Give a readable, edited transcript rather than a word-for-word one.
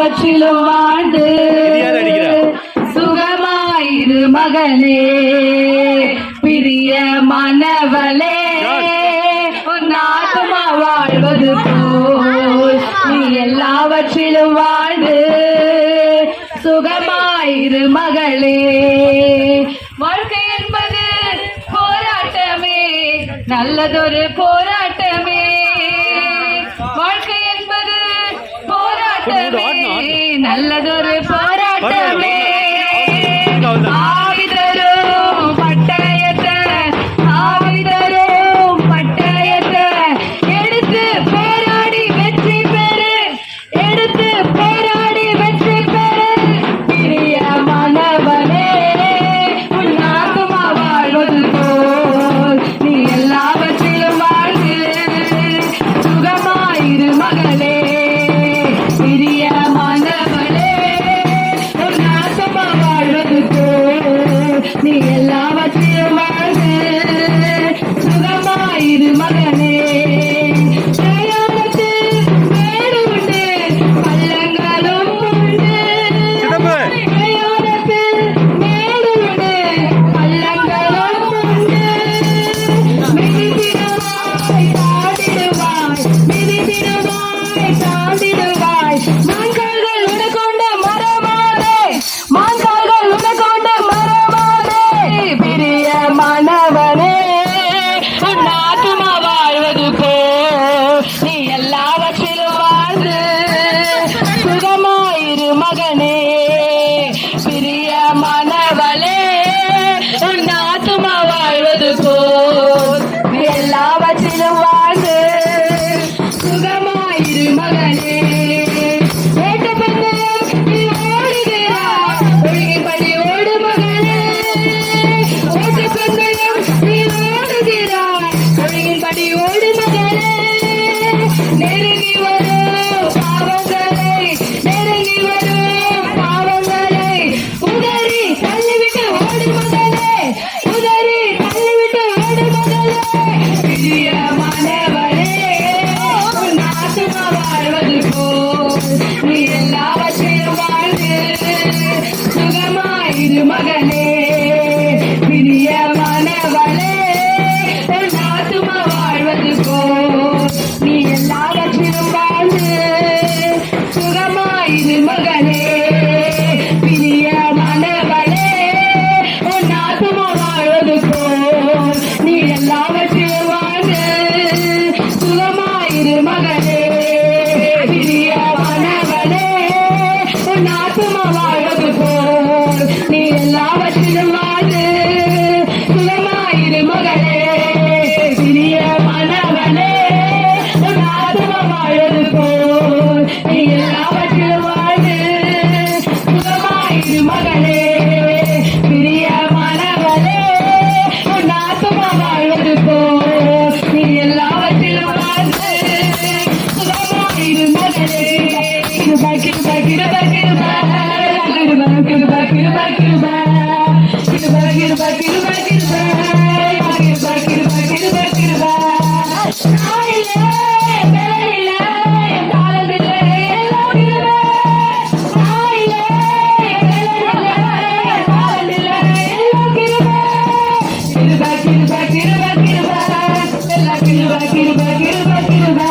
எல்லாவற்றிலும் வாழ்ந்து சுகமாயிரு மகனே, பிரிய மனவளே, உன் ஆத்மா வாழ்வது போல் நீ எல்லாவற்றிலும் வாழ்ந்து சுகமாயிரு மகளே. வாழ்க்கை என்பது போராட்டமே, நல்லதொரு போராட்டமே. வாழ்க்கை என்பது போராட்டமே, நல்லதொரு போராட்டமே. ஆவிதரும் பட்டயத்தை, ஆவிதரும் பட்டயத்தை எடுத்து போராடி வெற்றி பெறு, எடுத்து போராடி வெற்றி பெறு. பிரிய மனவனே, உன் ஆத்மா வாழ்வது போல் நீ எல்லாவற்றிலும் வாழ்ந்து சுகமாயிரு மகளே. பிரிய மனவனே, உன் ஆத்மா வாழ்வது போல் நீ எல்லாவற்றிலும் வாழ்ந்து சுகமாயிரு மகனே. பிரயாணத்தில் மேடு உண்டு, பள்ளங்களும் உண்டு. பிரயாணத்தில் மேடு உண்டு, பள்ளங்களும் உண்டு. மிதித்திடுவாய் தாண்டிடுவாய், மிதித்திடுவாய் தாண்டிடுவாய். மான்கால்கள் உனக்கொண்ட மரமாதே, மான்கால்கள் உனக்கொண்ட மரமாதே. பிரிய மனவனே, உன் ஆத்துமா வாழ்வது போல் நீ எல்லாவற்றிலும் வாழ்ந்து சுகமாயிரு மகனே. பிரிய மனவளே, உன் ஆத்துமா வாழ்வது போல் நீ எல்லாவற்றிலும் வாழ்ந்து சுகமாயிரு மகனே. ஏற்ற பெண்ணையும் நீ ஓடுகிறாய், ஒழுங்கின்படி ஓடு மகனே. ஏற்ற பெண்ணையும் நீ ஓடுகிறாய், ஒழுங்கின்படி ஓடு மகனே. நெருங்கி வரும் பாவங்களை, நெருங்கி வரும் பாவங்களை உதறி தள்ளிவிட்டு ஓடு மகனே, உதறி தள்ளிவிட்டு ஓடு மகனே. பிரிய மனவளே, உன் ஆத்துமா வாழ்வது போல் நீ எல்லாவற்றையும் வாழ்ந்து சுகமாயிரு மகனே. பிரிய மனவளே, உன் ஆத்துமா வாழ்வது போல் நீ எல்லாவற்றிலும் வாழ்ந்து சுகமாயிரு மகனே. பிரிய மனவளே, உன் ஆத்துமா வாழ்வது போல் நீ எல்லாவற்றிலும் வாழ்ந்து சுகமாயிரு மகனே. பிரிய மனவளே, உன் ஆத்துமா வாழ்வது போல் நீ எல்லாவற்றிலும் வாழ்ந்து சுகமாயிரு மகளே. பிரிய மனவளே, உன் ஆத்துமா வாழ்வது போல் நீ எல்லாவற்றிலும் வாழ்ந்து சுகமாயிரு மகளே. பிரிய மனவளே, உன் ஆத்துமா வாழ்வது போல் நீ எல்லாவற்றிலும் வாழ்ந்து சுகமாயிரு மகளே. கிருபா கிருபா கிருபா கிருபா கிருபா கிருபா கிருபா கிருபா கிருபா கிருபா கிருபா கிருபா கிருபா கிருபா கிருபா கிருபா. நாளிலே வேலையிலே தாளத்திலே எல்லாம் கிருபை. நாளிலே வேலையிலே தாளத்திலே எல்லாம் கிருபை. கிருபா கிருபா கிருபா கிருபா எல்லாம் கிருபா கிருபா கிருபா கிருபா.